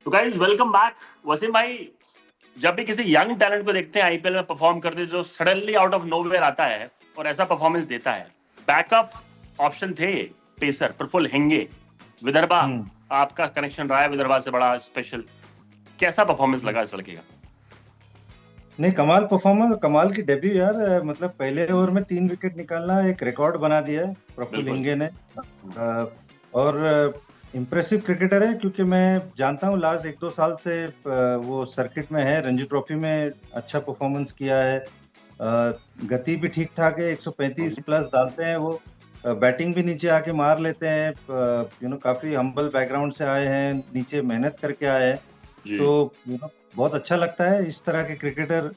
तो guys welcome back. Wasim भाई, जब भी किसी यंग टैलेंट को देखते हैं आईपीएल में परफॉर्म करते जो सडनली आउट ऑफ नोवेयर आता है और ऐसा परफॉर्मेंस देता है, बैकअप ऑप्शन थे पेसर प्रफुल्ल हेंगे, विदर्भा। हम्म। आपका कनेक्शन रहा है विदर्भा से बड़ा स्पेशल। कैसा परफॉर्मेंस हम्म। लगा इस लड़के का? नहीं, कमाल परफॉर्मेंस, कमाल की डेब्यू यार। मतलब पहले ओवर में 3 विकेट निकालना एक रिकॉर्ड बना दिया है प्रफुल्ल बिल्कुल। इंगे ने। और इम्प्रेसिव क्रिकेटर है, क्योंकि मैं जानता हूँ लास्ट 1-2 साल से वो सर्किट में है, रणजी ट्रॉफी में अच्छा परफॉर्मेंस किया है। गति भी ठीक ठाक है, 135 प्लस डालते हैं वो। बैटिंग भी नीचे आके मार लेते हैं। काफी हम्बल बैकग्राउंड से आए हैं, नीचे मेहनत करके आए हैं। जी। तो बहुत अच्छा लगता है इस तरह के क्रिकेटर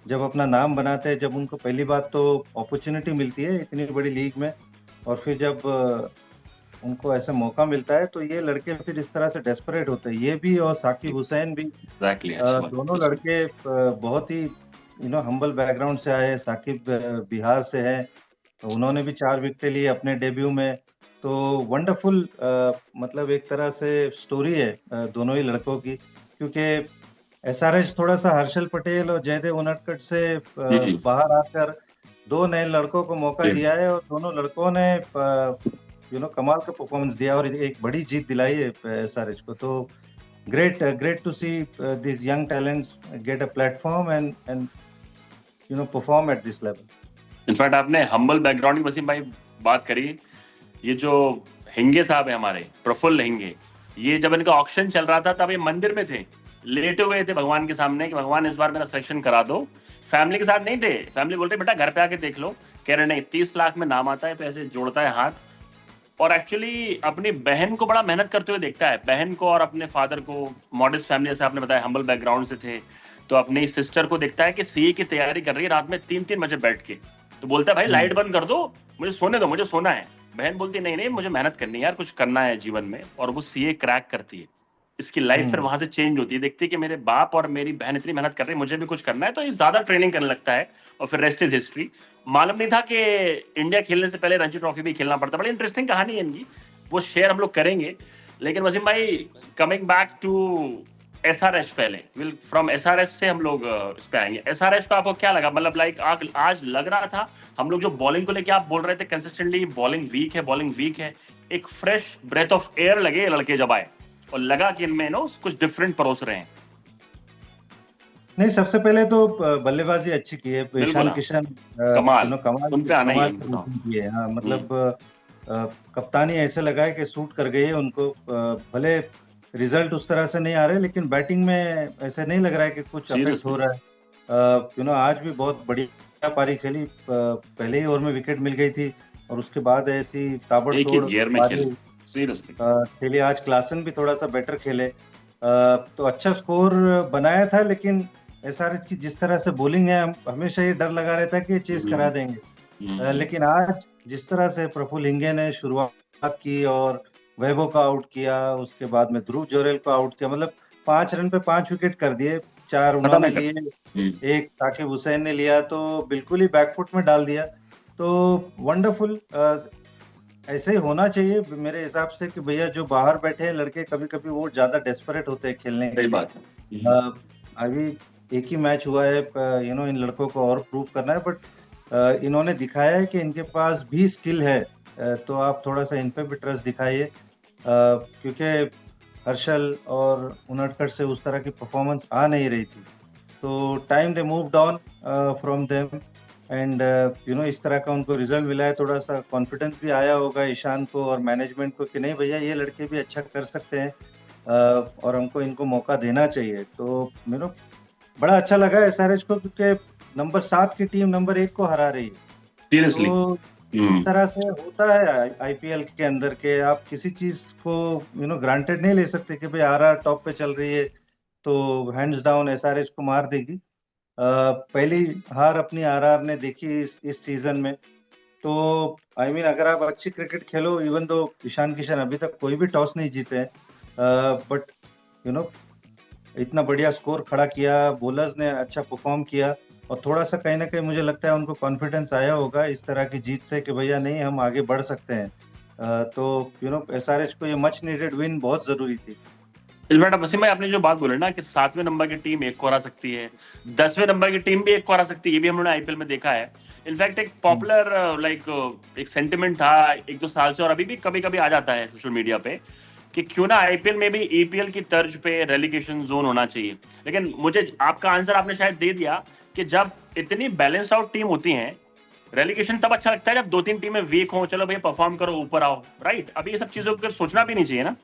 जब अपना नाम बनाते हैं, जब उनको पहली बात तो अपॉर्चुनिटी मिलती है इतनी बड़ी लीग में, और फिर जब उनको ऐसा मौका मिलता है, तो ये लड़के फिर इस तरह से डेस्परेट होते हैं, ये भी और साकिब हुसैन भी। एग्जैक्टली, दोनों लड़के बहुत ही हम्बल बैकग्राउंड से आए हैं। साकिब बिहार से है, तो उन्होंने भी 4 विकेट लिए अपने डेब्यू में। तो वंडरफुल, मतलब एक तरह से स्टोरी है दोनों ही लड़कों की, क्योंकि एसआरएच थोड़ा सा हर्षल पटेल और जयदेव उनडकट से बाहर आकर दो नए लड़कों को मौका दिया है, और दोनों लड़कों ने कमाल का परफॉर्मेंस दिया और एक बड़ी जीत दिलाई है एसआरएच को। तो great great to see this young talents get a platform and perform at this level. In fact आपने हम्बल बैकग्राउंड की वसीम भाई बात करी। ये जो हिंगे साहब है हमारे प्रफुल्ल हिंगे, ये जब इनका ऑक्शन चल रहा था तब ये मंदिर में थे, लेटे हुए थे भगवान के सामने कि भगवान इस बार मेरा सिलेक्शन करा दो। फैमिली के साथ नहीं थे, फैमिली बोलते बेटा घर पे आके देख लो। कह रहे नहीं, 30 लाख में नाम आता है तो ऐसे जोड़ता है हाथ। और एक्चुअली अपनी बहन को बड़ा मेहनत करते हुए देखता है, बहन को और अपने फादर को। मॉडेस्ट फैमिली, जैसे आपने बताया हम्बल बैकग्राउंड से थे, तो अपनी सिस्टर को देखता है कि सीए की तैयारी कर रही है रात में 3-3 बजे बैठ के। तो बोलता है भाई लाइट बंद कर दो, मुझे सोने दो, मुझे सोना है। बहन बोलती है नहीं नहीं, मुझे मेहनत करनी है यार, कुछ करना है जीवन में। और वो सीए क्रैक करती है। इसकी लाइफ फिर वहां से चेंज होती है, देखती है कि मेरे बाप और मेरी बहन इतनी मेहनत कर रही है, मुझे भी कुछ करना है, तो ये ज्यादा ट्रेनिंग करने लगता है। और फिर रेस्ट इज हिस्ट्री। मालूम नहीं था कि इंडिया खेलने से पहले रणजी ट्रॉफी भी खेलना पड़ता। बड़ी इंटरेस्टिंग कहानी है इनकी, वो शेयर हम लोग करेंगे। लेकिन वसीम भाई, कमिंग बैक टू एसआरएच, पहले विल फ्रॉम एसआरएच से हम लोग इस पे आएंगे। एसआरएच को आपको क्या लगा? मतलब लाइक आज लग रहा था हम लोग जो बॉलिंग को लेके आप बोल रहे थे कंसिस्टेंटली बॉलिंग वीक है, बॉलिंग वीक है, एक फ्रेश ब्रेथ ऑफ एयर लगे लड़के जब आए, और लगा कि इनमें नो कुछ डिफरेंट परोस रहे हैं। नहीं, सबसे पहले तो बल्लेबाजी अच्छी की है बिल्कुल ईशान हाँ। किशन। कमाल। कमाल उन की पे आना ही है, कमाल की बताओ। बैटिंग की है। हाँ, मतलब कप्तानी ऐसे लगा है कि सूट कर गई है उनको। भले रिजल्ट उस तरह से नहीं आ रहे, लेकिन बैटिंग में ऐसे नहीं लग रहा है कि कुछ अफेक्ट सीरियसली। हो रहा है। आज भी बहुत बढ़िया पारी खेली। पहले ही ओवर में विकेट मिल गई थी, और उसके बाद ऐसी एक ही ताबड़तोड़ गियर में खेल, पारी सीरियसली। खेली। आज क्लासन भी थोड़ा सा बेटर खेले, तो अच्छा स्कोर बनाया था। लेकिन एसआरएच की जिस तरह से बॉलिंग है, हमेशा ये डर लगा रहता है कि ये चेस करा देंगे। लेकिन आज जिस तरह से प्रफुल्ल इंगे ने शुरुआत की और वैभव को आउट किया, उसके बाद में ध्रुव जोरेल को आउट किया, मतलब 5 रन पे 5 विकेट कर दिए। 4 खत्म उन्होंने ही कर। लिए, एक साकिब हुसैन ने लिया, तो बिल्कुल ही बैकफुट में डाल दिया। तो वंडरफुल, ऐसे ही होना चाहिए मेरे हिसाब से, कि भैया जो बाहर बैठे हैं लड़के, कभी कभी वो ज्यादा डेस्परेट होते हैं खेलने के सही लिए। बात है। अभी एक ही मैच हुआ है, इन लड़कों को और प्रूव करना है, बट इन्होंने दिखाया है कि इनके पास भी स्किल है। तो आप थोड़ा सा इन पे भी ट्रस्ट दिखाइए, क्योंकि हर्षल और उनडकट से उस तरह की परफॉर्मेंस आ नहीं रही थी। तो time they moved on from them, and इस तरह का उनको रिजल्ट मिला है। थोड़ा सा कॉन्फिडेंस भी आया होगा ईशान को और मैनेजमेंट को, कि नहीं भैया ये लड़के भी अच्छा कर सकते हैं, और हमको इनको मौका देना चाहिए। तो बड़ा अच्छा लगा एसआरएच को, क्योंकि नंबर 7 की टीम नंबर 1 को हरा रही है। सीरियसली। तो इस तरह से होता है आईपीएल के अंदर के, आप किसी चीज को ग्रांटेड नहीं ले सकते कि भाई आरआर टॉप पे चल रही है तो हैंड्स डाउन एसआरएच को मार देगी। पहली हार अपनी आरआर ने देखी इस सीजन में। तो अगर आप अच्छी क्रिकेट खेलो, इवन दो ईशान किशन अभी तक कोई भी टॉस नहीं जीते हैं, बट यू नो इतना बढ़िया स्कोर खड़ा किया, बॉलर्स ने अच्छा परफॉर्म किया, और थोड़ा सा कहीं ना कहीं मुझे लगता है उनको कॉन्फिडेंस आया होगा इस तरह की जीत से, कि भैया नहीं, हम आगे बढ़ सकते हैं। तो एसआरएच को ये मच नीडेड विन बहुत जरूरी थी। इनफैक्ट वसीम भाई आपने जो बात बोली ना कि 7वें नंबर की टीम एक को हरा सकती है, 10वें नंबर की टीम भी एक को हरा सकती है, ये भी हम लोगों ने आईपीएल में देखा है। इनफैक्ट एक पॉपुलर एक सेंटिमेंट था 1-2 साल से, और अभी भी कभी कभी आ जाता है सोशल मीडिया पे, कि क्यों ना आईपीएल में भी ईपीएल की तर्ज पे रेलीगेशन जोन होना चाहिए। लेकिन मुझे आपका आंसर आपने शायद दे दिया कि जब इतनी बैलेंस आउट टीम होती हैं, रेलीगेशन तब अच्छा लगता है जब 2-3 टीमें वीक हो, चलो भैया परफॉर्म करो ऊपर आओ, राइट? अभी ये सब चीजों को सोचना भी नहीं चाहिए ना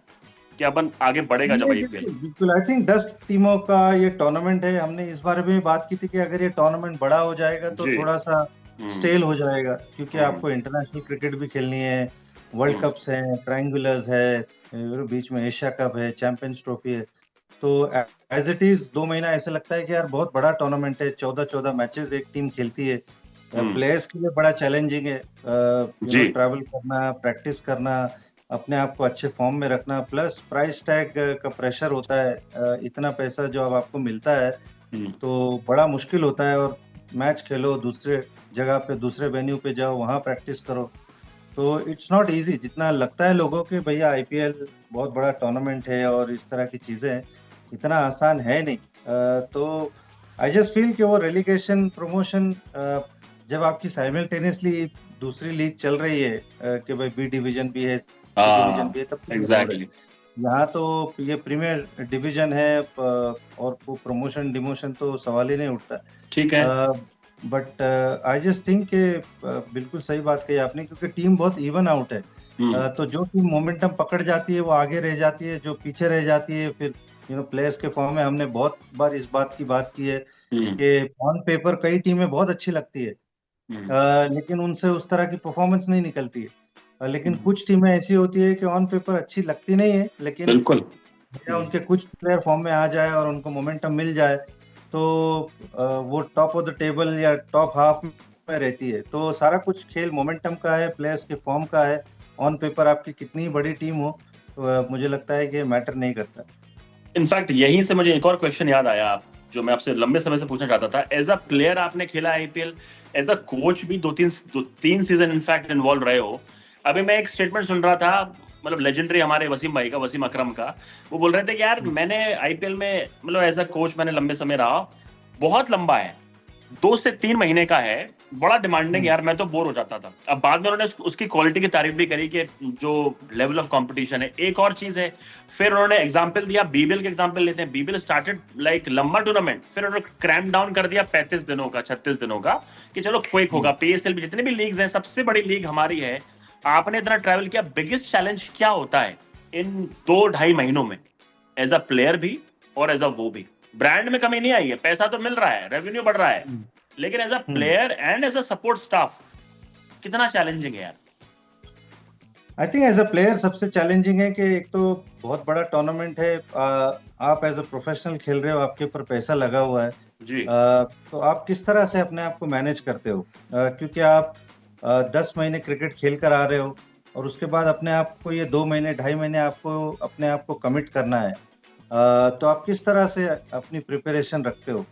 कि अपन आगे बढ़ेगा जब आईपीएल। बिल्कुल, आई थिंक 10 टीमों का ये टूर्नामेंट है। हमने इस बारे में बात की थी कि अगर ये टूर्नामेंट बड़ा हो जाएगा तो जी। थोड़ा सा स्टेल हो जाएगा, क्योंकि आपको इंटरनेशनल क्रिकेट भी खेलनी है, वर्ल्ड कप्स हैं, ट्रायंगुलर्स है, बीच में एशिया कप है, चैंपियंस ट्रॉफी है। तो एज इट इज 2 महीना ऐसा लगता है कि यार बहुत बड़ा टूर्नामेंट है, 14-14 मैचेस एक टीम खेलती है। प्लेयर्स के लिए बड़ा चैलेंजिंग है, जी। ट्रैवल करना, प्रैक्टिस करना, अपने आप को अच्छे फॉर्म में रखना, प्लस प्राइस टैग का प्रेशर होता है। इतना पैसा जो अब आपको मिलता है तो बड़ा मुश्किल होता है, और मैच खेलो, दूसरे जगह पे, दूसरे वेन्यू पे जाओ, वहाँ प्रैक्टिस करो। तो इट्स नॉट इजी जितना लगता है लोगों के, भैया आईपीएल बहुत बड़ा टूर्नामेंट है और इस तरह की चीजें हैं, इतना आसान है नहीं। तो आई जस्ट फील कि वो रेलीगेशन प्रमोशन जब आपकी साइमल्टेनियसली दूसरी लीग चल रही है, कि भाई बी डिवीजन भी है, सी डिवीजन भी है, तब एग्जैक्टली। यहाँ तो ये प्रीमियर डिवीजन है, और वो प्रमोशन डिमोशन तो सवाल ही नहीं उठता। ठीक है। बट आई जस्ट थिंक कि बिल्कुल सही बात कही आपने, क्योंकि टीम बहुत इवन आउट है। तो जो टीम मोमेंटम पकड़ जाती है वो आगे रह जाती है, जो पीछे रह जाती है फिर प्लेयर्स के फॉर्म में, हमने बहुत बार इस बात की बात की है कि ऑन पेपर कई टीमें बहुत अच्छी लगती है, लेकिन उनसे उस तरह की परफॉर्मेंस नहीं निकलती है। लेकिन कुछ टीमें ऐसी होती है कि ऑन पेपर अच्छी लगती नहीं है, लेकिन बिल्कुल उनके कुछ प्लेयर फॉर्म में आ जाए और उनको मोमेंटम मिल जाए तो वो टॉप ऑफ द टेबल या टॉप हाफ में रहती है। तो सारा कुछ खेल मोमेंटम का है, प्लेयर्स के फॉर्म का है। ऑन पेपर आपकी कितनी बड़ी टीम हो, मुझे लगता है कि मैटर नहीं करता। इनफैक्ट यहीं से मुझे एक और क्वेश्चन याद आया, जो मैं आपसे लंबे समय से पूछना चाहता था। एज अ प्लेयर आपने खेला आईपीएल, एज अ कोच भी 2-3 सीजन इनफैक्ट इन्वॉल्व रहे हो। अभी मैं एक स्टेटमेंट सुन रहा था, मतलब लेजेंडरी हमारे वसीम भाई का, वसीम अकरम का। वो बोल रहे थे कि यार मैंने आईपीएल में, मतलब एज अ कोच मैंने लंबे समय रहा, बहुत लंबा है, 2 से 3 महीने का है, बड़ा डिमांडिंग यार, मैं तो बोर हो जाता था। अब बाद में उन्होंने उसकी क्वालिटी की तारीफ भी करी कि जो लेवल ऑफ कंपटीशन है। एक और चीज है, फिर उन्होंने एग्जांपल दिया, बीबीएल के एग्जांपल लेते हैं। बीबीएल स्टार्टेड लाइक लंबा टूर्नामेंट, फिर उन्होंने क्रैम्प डाउन कर दिया 35 दिनों का, 36 दिनों का, कि चलो क्विक होगा। पीएसएल भी, जितने भी लीग्स हैं, सबसे बड़ी लीग हमारी है। आपने इतना ट्रैवल किया, बिगेस्ट चैलेंज क्या होता है इन 2-2.5 महीनों में, एज अ प्लेयर भी और एज अ वो भी? ब्रांड में कमी नहीं आई है, पैसा तो मिल रहा है, रेवेन्यू बढ़ रहा है, लेकिन as a player and as a support staff कितना चैलेंजिंग है यार? I think as a player सबसे चैलेंजिंग है कि एक तो बहुत बड़ा टूर्नामेंट है, आप एज अ प्रोफेशनल खेल रहे हो, आपके ऊपर पैसा लगा हुआ है। जी। तो आप किस तरह से अपने आप को मैनेज करते हो, क्योंकि आप 10 महीने क्रिकेट खेल कर आ रहे हो, और उसके बाद अपने आप को ये 2 महीने 2.5 महीने आपको अपने आप को कमिट करना है। तो आप किस तरह से अपनी प्रिपरेशन रखते हो,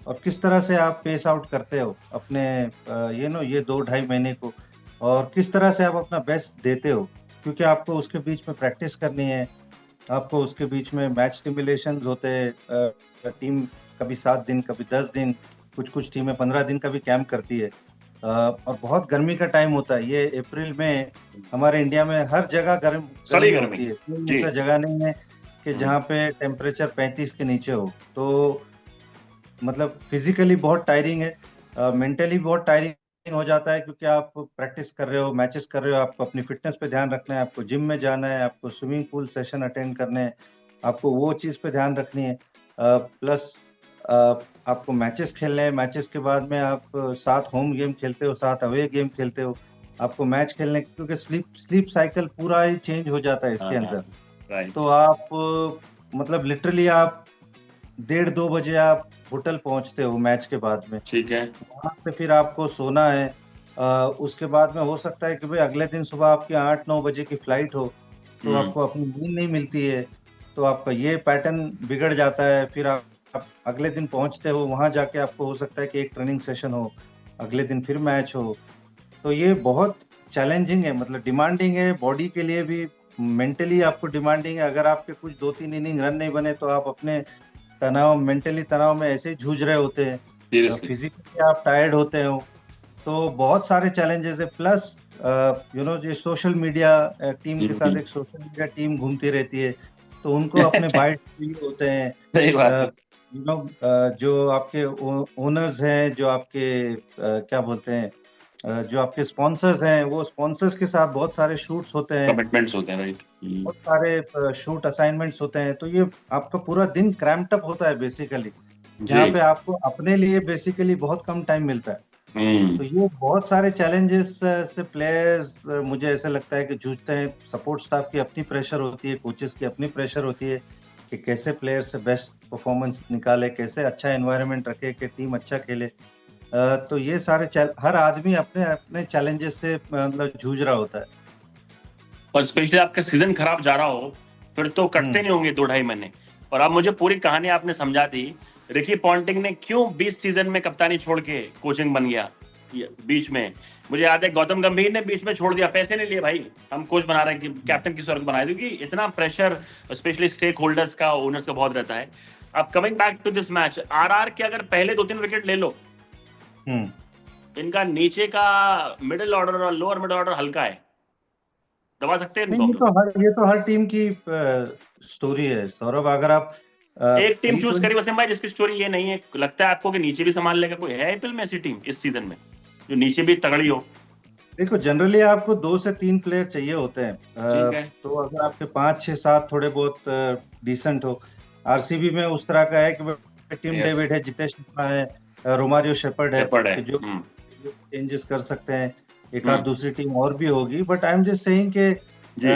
और किस तरह से आप पेस आउट करते हो अपने ये 2-2.5 महीने को, और किस तरह से आप अपना बेस्ट देते हो, क्योंकि आपको उसके बीच में प्रैक्टिस करनी है, आपको उसके बीच में मैच स्टिमुलेशंस होते हैं। टीम कभी 7 दिन, कभी 10 दिन, कुछ टीमें 15 दिन का भी कैंप करती है। और बहुत गर्मी का टाइम होता है ये अप्रैल में। हमारे इंडिया में हर जगह सड़ी गर्मी गर्मी। होती है, कोई जी। ऐसा जगह नहीं है कि जहाँ पे टेम्परेचर 35 के नीचे हो। तो मतलब फिजिकली बहुत टायरिंग है, मेंटली बहुत टायरिंग हो जाता है, क्योंकि आप प्रैक्टिस कर रहे हो, मैचेस कर रहे हो, आपको अपनी फिटनेस पे ध्यान रखना है, आपको जिम में जाना है, आपको स्विमिंग पूल सेशन अटेंड करने हैं, आपको वो चीज़ पे ध्यान रखनी है। प्लस आपको मैचेस खेलने हैं, मैचेस के बाद में आप 7 होम गेम खेलते हो, 7 अवे गेम खेलते हो, आपको मैच खेलने, क्योंकि स्लीप साइकिल पूरा ही चेंज हो जाता है इसके अंदर। राइट। तो आप मतलब लिटरली आप 1:30-2 बजे आप होटल पहुंचते हो मैच के बाद में, ठीक है। वहां पे फिर आपको सोना है। उसके बाद में हो सकता है कि भाई अगले दिन सुबह आपकी 8-9 बजे की फ्लाइट हो, तो आपको अपनी नींद नहीं मिलती है, तो आपका ये पैटर्न बिगड़ जाता है। फिर आप अगले दिन पहुंचते हो, वहां जाके आपको हो सकता है कि एक ट्रेनिंग सेशन हो, अगले दिन फिर मैच हो। तो ये बहुत चैलेंजिंग है, मतलब डिमांडिंग है, बॉडी के लिए भी मेंटली आपको डिमांडिंग है। अगर आपके कुछ 2-3 इनिंग रन नहीं बने तो आप अपने मेंटली तनाव में ऐसे ही जूझ रहे होते हैं, सीरियसली। फिजिकली आप टायर्ड होते हो। तो बहुत सारे चैलेंजेस है, प्लस ये सोशल मीडिया टीम के साथ एक सोशल मीडिया टीम घूमती रहती है, तो उनको अपने बाइट चाहिए होते हैं। सही बात है। जो आपके ओनर्स हैं, जो आपके क्या बोलते हैं, जो आपके स्पॉन्सर्स हैं, वो स्पॉन्सर्स के साथ बहुत सारे शूट्स होते हैं, कमिटमेंट्स होते हैं, राइट। बहुत सारे शूट असाइनमेंट्स होते हैं। तो ये आपका पूरा दिन क्रैम्प्ड अप होता है बेसिकली, जहाँ जी। पे आपको अपने लिए बेसिकली बहुत कम टाइम मिलता है। तो हम्म। ये बहुत सारे चैलेंजेस से प्लेयर्स मुझे ऐसा लगता है कि जूझते हैं। सपोर्ट स्टाफ की अपनी प्रेशर होती है, कोचेस की अपनी प्रेशर होती है कि कैसे प्लेयर से बेस्ट परफॉर्मेंस निकाले, कैसे अच्छा एनवायरनमेंट रखे कि टीम अच्छा खेले। तो ये सारे हर आदमी अपने अपने चैलेंजेस से मतलब जूझ रहा होता है। और स्पेशली आपका सीजन खराब जा रहा हो, फिर तो कटते नहीं होंगे 2-2.5 महीने। और अब मुझे पूरी कहानी आपने समझा दी। रिकी पॉन्टिंग ने क्यों 20 सीजन में कप्तानी छोड़ के कोचिंग बन गया बीच में। मुझे याद है गौतम गंभीर ने बीच में छोड़ दिया, पैसे नहीं लिए भाई, हम कोच बना रहे हैं, कि कैप्टन किस और को बनाए, क्योंकि इतना प्रेशर स्पेशली स्टेक होल्डर्स का, ओनर्स का बहुत रहता है। अब coming back to this match, RR के अगर पहले 2-3 विकेट ले लो, इनका नीचे का मिडिल ऑर्डर और लोअर मिडिल ऑर्डर हल्का है, दबा सकते हैं इनको। ये तो हर टीम की स्टोरी है सौरभ। अगर आप एक टीम चूज करी वसीम भाई जिसकी स्टोरी ये नहीं है, लगता है आपको कि नीचे भी संभाल लेगा? कोई है आईपीएल में ऐसी टीम इस सीजन में जो नीचे भी तगड़ी हो? देखो, जनरली आपको 2 से 3 प्लेयर चाहिए होते हैं। ठीक है। तो अगर आपके 5, 6, 7 थोड़े बहुत डिसेंट हो, आरसीबी में उस तरह का है कि टिम डेविड है, जितेश शर्मा है, रोमारियो शेपर्ड है, कि जो चेंजेस कर सकते हैं। एक आध दूसरी टीम और भी होगी, but I am just saying कि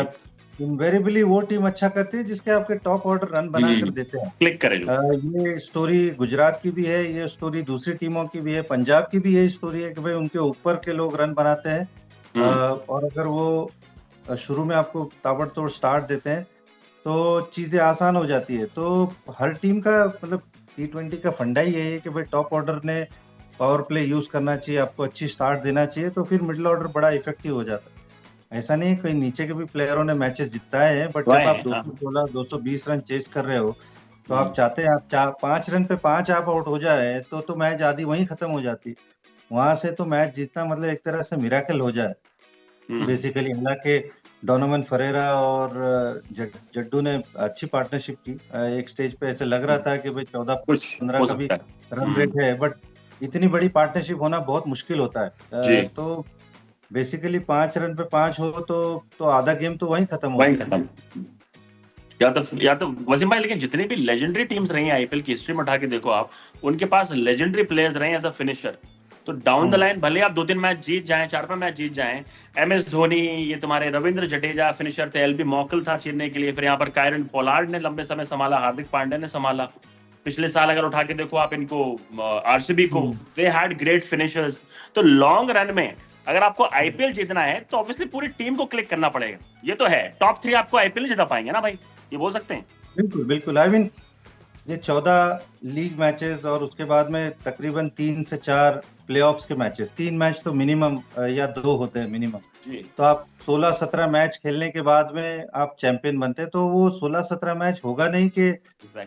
इनवेरिएबली वो टीम अच्छा करती है जिसके आपके टॉप ऑर्डर रन बना कर देते हैं। क्लिक करे ये स्टोरी गुजरात की भी है, ये स्टोरी दूसरी टीमों की भी है, पंजाब की भी यही स्टोरी है कि भाई उनके ऊपर के लोग रन बनाते हैं। और अगर वो शुरू में आपको ताबड़तोड़ स्टार्ट देते हैं तो चीजें आसान हो जाती है। तो हर टीम का मतलब T20 का फंडा ही यही है कि भाई टॉप ऑर्डर ने पावर प्ले यूज करना चाहिए, आपको अच्छी स्टार्ट देना चाहिए, तो फिर मिडिल ऑर्डर बड़ा इफेक्टिव हो जाता है। ऐसा नहीं, कहीं नीचे के भी प्लेयरों ने मैचेस जिताए हैं, बट जब आप 216, 220 रन चेस कर रहे हो, तो आप चाहते हैं आप 5 रन पे 5 आप आउट हो जाए तो मैच आधी वहीं खत्म हो जाती। वहां से तो मैच जीतना मतलब एक तरह से मिराकल हो जाए बेसिकली। हालांकि डोनोवन फरेरा और जड्डू ने अच्छी पार्टनरशिप की। एक स्टेज पे ऐसे लग रहा था कि भाई 14-15 का भी रन रेट है, बट इतनी बड़ी पार्टनरशिप होना बहुत मुश्किल होता है। तो बेसिकली 5 रन पे 5 हो तो आधा गेम तो वहीं खत्म हो गया। या तो वसीम भाई, लेकिन जितनी भी लेजेंडरी टीम्स रही हैं आईपीएल की हिस्ट्री में उठा के देखो आप, उनके पास लेजेंडरी प्लेयर्स रहे एज अ फिनिशर। तो डाउन द लाइन भले आप 2-3 मैच जीत जाएं, 4-5 मैच जीत जाएं, एमएस धोनी, ये तुम्हारे रविंद्र जडेजा फिनिशर थे, एलबी मॉकल था चेन्नई के लिए, फिर यहाँ पर कायरन पोलार्ड ने लंबे समय संभाला, हार्दिक पांड्या ने संभाला। पिछले साल अगर उठा के देखो आप इनको, आरसीबी को, दे हैड ग्रेट फिनिशर्स। तो लॉन्ग रन में अगर आपको आईपीएल जीतना है तो ऑब्वियसली पूरी टीम को क्लिक करना पड़ेगा। ये तो है, टॉप 3 आपको आईपीएल नहीं जिता पाएंगे ना भाई, ये बोल सकते हैं। बिल्कुल बिल्कुल। आई मीन ये 14 लीग मैचेस और उसके बाद में तकरीबन 3 से 4 प्लेऑफ्स के मैचेस, 3 मैच तो मिनिमम या 2 होते हैं मिनिमम। तो आप 16-17 मैच खेलने के बाद में आप चैंपियन बनते हैं। तो वो 16-17 मैच होगा नहीं कि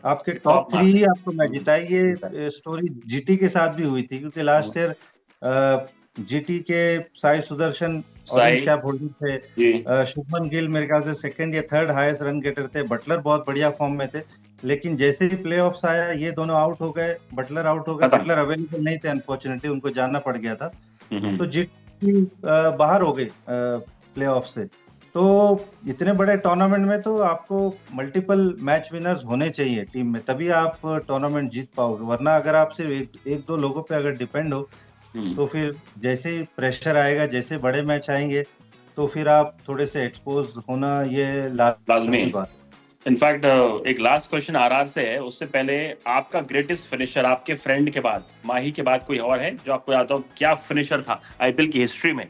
आपके टॉप 3 ही आपको मैच जिताए। ये स्टोरी जीटी के साथ भी हुई थी, क्योंकि लास्ट ईयर जीटी के Sai Sudarshan orange cap holder थे, शुभमन गिल मेरे ख्याल से 2nd या 3rd हाईएस्ट रन गेटर थे, बटलर बहुत बढ़िया फॉर्म में थे। लेकिन जैसे ही प्लेऑफ्स आया ये दोनों आउट हो गए, बटलर आउट हो गए, बटलर अवेलेबल नहीं थे अनफॉर्चुनेटली, उनको जाना पड़ गया था। तो जीटी बाहर हो गई प्लेऑफ से। तो इतने बड़े टूर्नामेंट में तो आपको मल्टीपल मैच विनर्स होने चाहिए टीम में, तभी आप टूर्नामेंट जीत पाओगे। वरना अगर आप सिर्फ एक दो लोगों पे अगर डिपेंड हो तो फिर जैसे ही प्रेशर आएगा, जैसे बड़े मैच आएंगे, तो फिर आप थोड़े से एक्सपोज होना ये लाजमी बात है। इनफैक्ट एक लास्ट क्वेश्चन आरआर से है, उससे पहले आपका ग्रेटेस्ट फिनिशर आपके फ्रेंड के बाद, माही के बाद कोई और है जो आपको याद हो? क्या फिनिशर था आईपीएल की हिस्ट्री में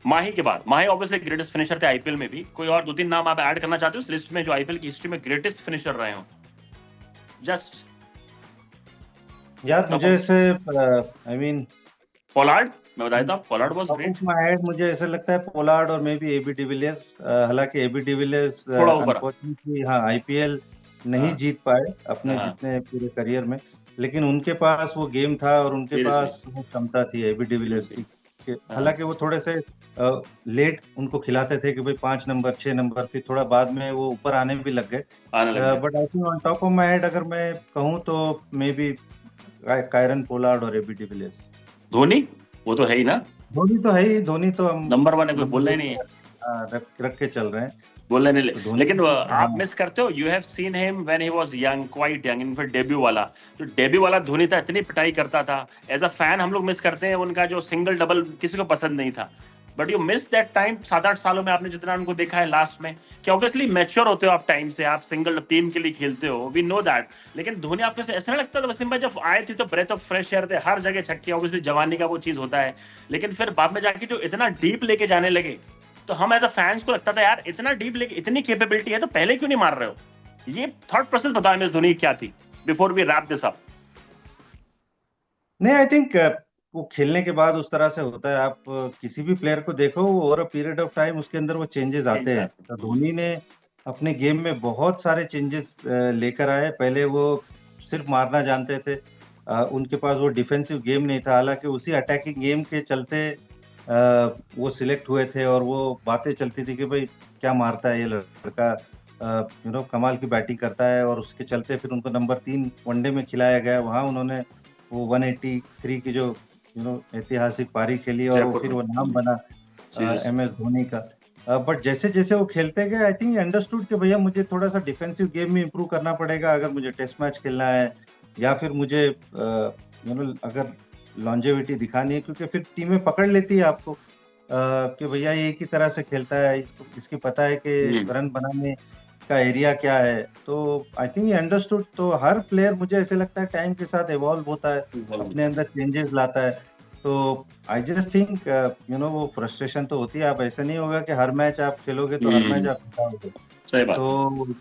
माही के बाद? माही ऑब्वियसली ग्रेटेस्ट फिनिशर थे आईपीएल में भी। कोई और 2-3 नाम आप ऐड करना चाहते हो उस लिस्ट में जो आईपीएल की हिस्ट्री में ग्रेटेस्ट फिनिशर रहे हो? जस्ट यार मुझे से आई मीन पोलार्ड मैं बताया था, Pollard was top great, of my head मुझे ऐसा लगता है पोलार्ड और मे बी एबी डिविलियर्स। हालांकि एबी डिविलियर्स थोड़ा ऊपर। अनफॉर्चुनेटली हाँ आईपीएल नहीं हाँ जीत पाए अपने हाँ जितने पूरे करियर में, लेकिन उनके पास वो गेम था और उनके सीरियसली पास वो क्षमता थी एबी डिविलियर्स सीरियसली। की हाँ हालांकि वो थोड़े से लेट उनको खिलाते थे कि भाई 5 नंबर 6 नंबर, फिर थोड़ा बाद में वो ऊपर आने भी लग गए। आने लग गए। But I think on top of my head अगर मैं कहूँ तो मे बी कायरन पोलार्ड और एबी डिविलियर्स। धोनी, वो तो है ही ना, धोनी तो है ही, धोनी तो हम नंबर 1 है, कोई बोलना नंबर ही एक नहीं है, पे रख के चल रहे हैं। बोलना नहीं। तो धोनी लेकिन आप हाँ मिस करते हो, you have seen him when he was young, quite young, in फिर डेब्यू वाला, जो डेब्यू वाला धोनी था, इतनी पिटाई करता था। एज अ फैन हम लोग मिस करते हैं उनका जो सिंगल डबल, किसी को पसंद नहीं था, but you miss that time. 7-8 सालों में आपने जितना उनको देखा है लास्ट में, कि ऑब्वियसली मैच्योर होते हो आप टाइम से, आप सिंगल टीम के लिए खेलते हो, वी नो दैट। लेकिन धोनी आपको ऐसा नहीं लगता था वसीम भाई, जब आए थे तो ब्रेथ ऑफ फ्रेश एयर थे, हर जगह छक्के, ऑब्वियसली जवानी का वो चीज होता है, लेकिन फिर बाद में जाके जो इतना डीप लेके जाने लगे, तो हम एज अ फैंस को लगता था यार इतना डीप लेके, इतनी कैपेबिलिटी है तो पहले क्यों नहीं मार रहे हो। ये थॉट प्रोसेस बताओ एम एस धोनी क्या थी before we wrap this up. नहीं आई थिंक वो खेलने के बाद उस तरह से होता है। आप किसी भी प्लेयर को देखो वो over a period of time उसके अंदर वो चेंजेस आते हैं। तो धोनी ने अपने गेम में बहुत सारे चेंजेस लेकर आए। पहले वो सिर्फ मारना जानते थे, उनके पास वो डिफेंसिव गेम नहीं था, हालांकि उसी अटैकिंग गेम के चलते वो सिलेक्ट हुए थे और वो बातें चलती थी कि भाई क्या मारता है ये लड़का, कमाल की बैटिंग करता है, और उसके चलते फिर उनको नंबर 3 वनडे में खिलाया गया। वहां उन्होंने वो 183 की जो ऐतिहासिक पारी खेली और वो जयपुर फिर में वो नाम बना सीरियसली। एम एस धोनी का। बट जैसे जैसे वो खेलते गए आई थिंक अंडरस्टूड कि भैया मुझे थोड़ा सा डिफेंसिव गेम में इंप्रूव करना पड़ेगा अगर मुझे टेस्ट मैच खेलना है, या फिर मुझे अगर लॉन्जेविटी दिखानी है, क्योंकि फिर टीमें पकड़ लेती है आपको कि भैया ये एक ही तरह से खेलता है, इसकी पता है कि रन बनाने का एरिया क्या है। तो आई थिंक ये अंडरस्टूड। तो हर प्लेयर मुझे ऐसे लगता है टाइम के साथ इवॉल्व होता है, अपने अंदर चेंजेस लाता है। तो आई जस्ट थिंक वो फ्रस्ट्रेशन तो होती है। आप ऐसा नहीं होगा कि हर मैच आप खेलोगे तो हर मैच आप जिताओगे। सही बात है। तो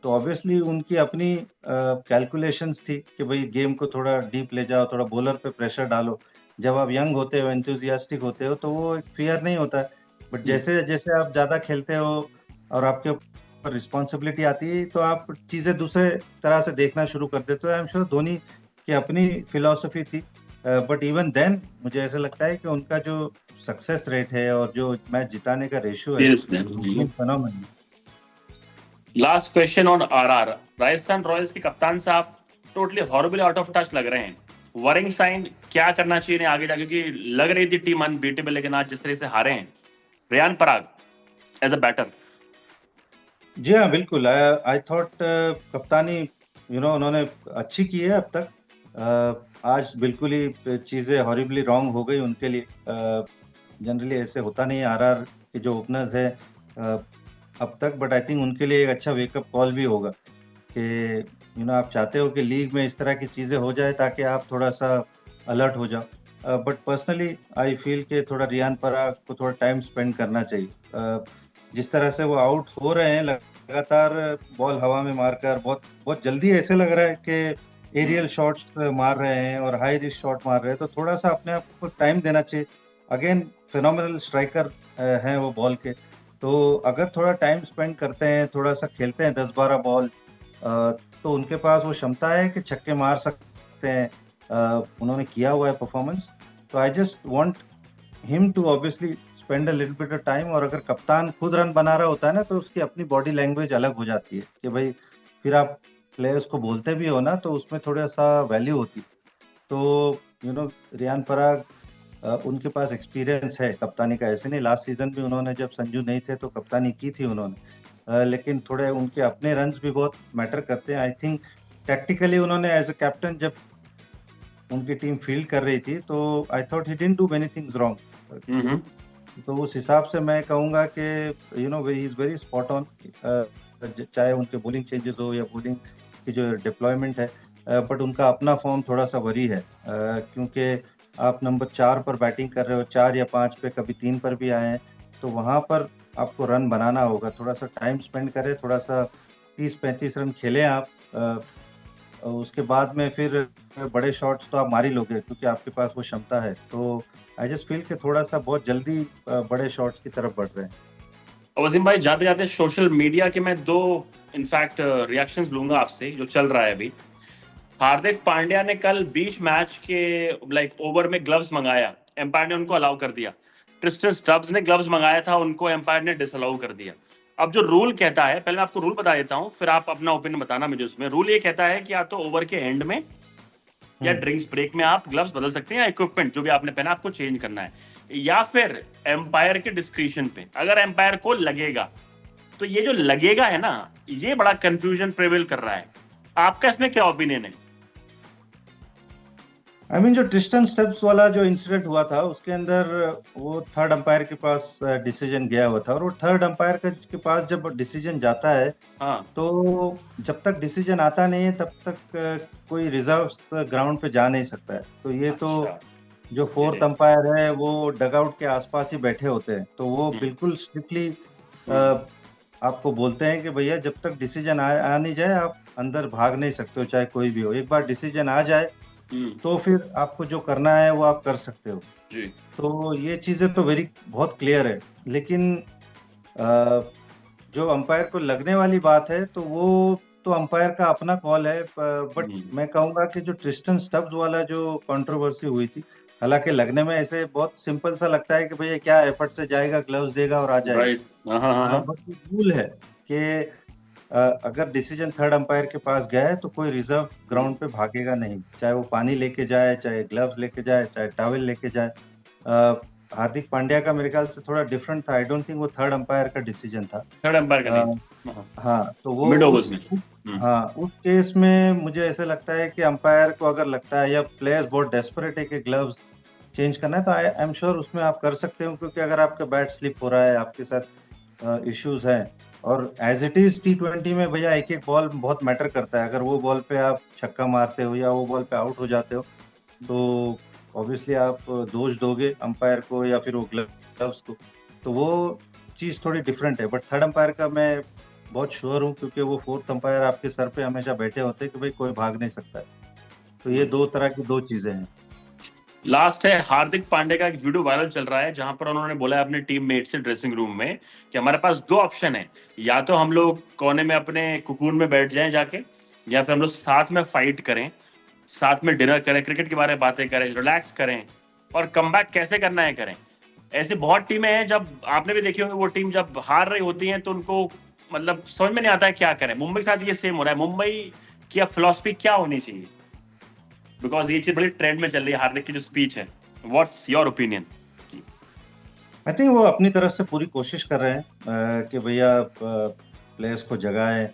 तो ऑब्वियसली उनकी अपनी कैलकुलेशंस थी कि भाई गेम को थोड़ा डीप ले जाओ, थोड़ा बॉलर पे प्रेशर डालो। जब आप यंग होते हो, एंथुजियास्टिक होते हो, तो वो एक फियर नहीं होता है। बट जैसे जैसे आप ज्यादा खेलते हो और आपके ऊपर रिस्पॉन्सिबिलिटी आती है, तो आप चीजें दूसरे तरह से देखना शुरू कर देते हो। आई एम श्योर धोनी की अपनी फिलॉसफी थी, बट इवन देन मुझे ऐसा लगता है कि उनका जो सक्सेस रेट है और जो मैच जिताने का रेशियो है, seriously. Phenomenal. Last question on RR, Rajasthan Royals के कप्तान साहब totally horribly out of touch लग रहे हैं। वरिंग साइन क्या करना चाहिए इन्हें आगे जाके, क्योंकि लग रही थी टीम अनबीटेबल, लेकिन आज जिस तरह से हारे हैं। Riyan Parag as a batter. जी हाँ बिल्कुल। आई थॉट कप्तानी उन्होंने अच्छी की है अब तक। आज बिल्कुल ही चीजें हॉरिबली रॉन्ग हो गई उनके लिए। जनरली ऐसे होता नहीं है आरआर के जो ओपनर्स है अब तक, बट आई थिंक उनके लिए एक अच्छा वेकअप कॉल भी होगा कि आप चाहते हो कि लीग में इस तरह की चीजें हो जाए ताकि आप थोड़ा सा अलर्ट हो जाओ। बट पर्सनली आई फील कि थोड़ा रियान पराग को थोड़ा टाइम स्पेंड करना चाहिए। जिस तरह से वो आउट हो रहे हैं लगातार बॉल हवा में मारकर, बहुत बहुत जल्दी ऐसे लग रहा है कि एरियल शॉट्स मार रहे हैं और हाई रिस्क शॉट मार रहे हैं, तो थोड़ा सा अपने आप को टाइम देना चाहिए। अगेन फेनोमिनल स्ट्राइकर हैं वो बॉल के, तो अगर थोड़ा टाइम स्पेंड करते हैं, थोड़ा सा खेलते हैं 10-12 बॉल, तो उनके पास वो क्षमता है कि छक्के मार सकते हैं। उन्होंने किया हुआ है परफॉर्मेंस। तो I just want him to obviously spend a little bit of time. और अगर कप्तान खुद रन बना रहा होता है ना, तो उसकी अपनी बॉडी लैंग्वेज अलग हो जाती है कि भाई फिर आप प्लेयर्स को बोलते भी हो ना, तो उसमें थोड़ा सा वैल्यू होती। तो रियान पराग उनके पास एक्सपीरियंस है कप्तानी का, ऐसे नहीं। लास्ट सीजन भी उन्होंने जब संजू नहीं थे तो कप्तानी की थी उन्होंने। लेकिन थोड़े उनके अपने रन्स भी बहुत मैटर करते हैं। आई थिंक टैक्टिकली उन्होंने एज अ कैप्टन जब उनकी टीम फील्ड कर रही थी, तो I thought he didn't do many things wrong. तो उस हिसाब से मैं कहूंगा कि he is very spot on, चाहे उनके बॉलिंग चेंजेस हो या बॉलिंग की जो डिप्लॉयमेंट है। बट उनका अपना फॉर्म थोड़ा सा वरी है, क्योंकि आप नंबर 4 पर बैटिंग कर रहे हो, 4 या 5 पे, कभी 3 पर भी आए हैं, तो वहां पर आपको रन बनाना होगा। थोड़ा सा टाइम स्पेंड करें, थोड़ा सा 30-35 रन खेलें आप। उसके बाद में फिर बड़े शॉट्स तो आप मार ही लोगे क्योंकि आपके पास वो क्षमता है। तो आई जस्ट फील कि थोड़ा सा बहुत जल्दी बड़े शॉट्स की तरफ बढ़ रहे हैं। और वसीम भाई, जाते जाते सोशल मीडिया के मैं दो इनफैक्ट रिएक्शंस लूंगा आपसे जो चल रहा है अभी। हार्दिक पांड्या ने कल बीच मैच के ओवर में ग्लव्स मंगाया, एम्पायर ने उनको अलाउ कर दिया। ट्रिस्टन स्टब्स ने ग्लव्स मंगाया था, उनको एम्पायर ने डिसअलाउ कर दिया। अब जो रूल कहता है, पहले मैं आपको रूल बता देता हूं, फिर आप अपना ओपिनियन बताना मुझे उसमें। रूल ये कहता है कि या तो ओवर के एंड में या हम्म। ड्रिंक्स ब्रेक में आप ग्लव्स बदल सकते हैं, या इक्विपमेंट जो भी आपने पहना आपको चेंज करना है, या फिर एम्पायर के डिस्क्रिशन पे अगर एम्पायर को लगेगा। तो ये जो लगेगा है ना, ये बड़ा कंफ्यूजन प्रिवेल कर रहा है। आपका इसमें क्या ओपिनियन है? आई मीन जो ट्रिस्टन स्टब्स वाला जो इंसिडेंट हुआ था उसके अंदर वो थर्ड अंपायर के पास डिसीजन गया हुआ था, और वो थर्ड अंपायर के पास जब डिसीजन जाता है हाँ, तो जब तक डिसीजन आता नहीं है तब तक कोई रिजर्व्स ग्राउंड पे जा नहीं सकता है। तो ये तो अच्छा, जो गेट फोर्थ इट। अंपायर है वो डगआउट के आसपास ही बैठे होते हैं, तो वो हम्म, बिल्कुल स्ट्रिक्टली हम्म, आपको बोलते हैं कि भैया जब तक डिसीजन आ नहीं जाए आप अंदर भाग नहीं सकते हो, चाहे कोई भी हो। एक बार डिसीजन आ जाए हम्म, तो फिर आपको जो करना है वो आप कर सकते हो। जी, तो ये चीजें तो वेरी बहुत क्लियर है। लेकिन अ, जो अंपायर को लगने वाली बात है तो वो तो अंपायर का अपना कॉल है। बट हम्म, मैं कहूंगा कि जो ट्रिस्टन स्टब्स वाला जो कंट्रोवर्सी हुई थी, हालांकि लगने में ऐसे बहुत सिंपल सा लगता है कि भैया क्या एफर्ट से जाएगा, ग्लव्स देगा और आ राइट, जाएगा। हाँ हाँ हाँ हाँ, बट रूल है कि अगर डिसीजन थर्ड अंपायर के पास गया है तो कोई रिजर्व ग्राउंड पे भागेगा नहीं, चाहे वो पानी लेके जाए, चाहे ग्लव्स लेके जाए, चाहे टॉवेल लेके जाए। अ, हार्दिक पांड्या का मेरे ख्याल से थोड़ा डिफरेंट था, आई डोंट थिंक वो थर्ड अंपायर का डिसीजन था। थर्ड एम्पायर का अ, नहीं था। हाँ, हाँ तो वो मिड ओवर्स उस में। हाँ उस केस में मुझे ऐसे लगता है कि अंपायर को अगर लगता है या प्लेयर्स बहुत डेस्परेट है कि ग्लव्स चेंज करना है, तो आई एम श्योर उसमें आप कर सकते हो, क्योंकि अगर आपका बैट स्लिप हो रहा है, आपके साथ इश्यूज हैं, और एज इट इज T20 में भैया एक एक बॉल बहुत मैटर करता है। अगर वो बॉल पे आप छक्का मारते हो या वो बॉल पे आउट हो जाते हो तो ऑब्वियसली आप दोष दोगे अंपायर को या फिर वो ग्लव्स को। तो वो चीज थोड़ी डिफरेंट है। बट थर्ड अंपायर का मैं बहुत श्योर हूँ, क्योंकि वो फोर्थ अंपायर आपके सर पे हमेशा बैठे होते हैं कि भाई कोई भाग नहीं सकता है। तो ये दो तरह की दो चीजें हैं। लास्ट है, हार्दिक पांडे का एक वीडियो वायरल चल रहा है जहां पर उन्होंने बोला है अपने टीममेट से ड्रेसिंग रूम में कि हमारे पास दो ऑप्शन है, या तो हम लोग कोने में अपने कुकून में बैठ जाएं जाके, या फिर हम लोग साथ में फाइट करें, साथ में डिनर करें, क्रिकेट के बारे में बातें करें, रिलैक्स करें, और कमबैक कैसे करना है करें। ऐसी बहुत टीमें हैं, जब आपने भी देखी होंगी, वो टीम जब हार रही होती है तो उनको समझ में नहीं आता है क्या करें। मुंबई के साथ ये सेम हो रहा है। मुंबई की फिलॉसफी क्या होनी चाहिए? बिकॉज ये चीज बड़ी ट्रेंड में चल रही है, हार्दिक की जो स्पीच है। What's your opinion? I think वो अपनी तरफ से पूरी कोशिश कर रहे हैं कि भैया प्लेयर्स को जगाए,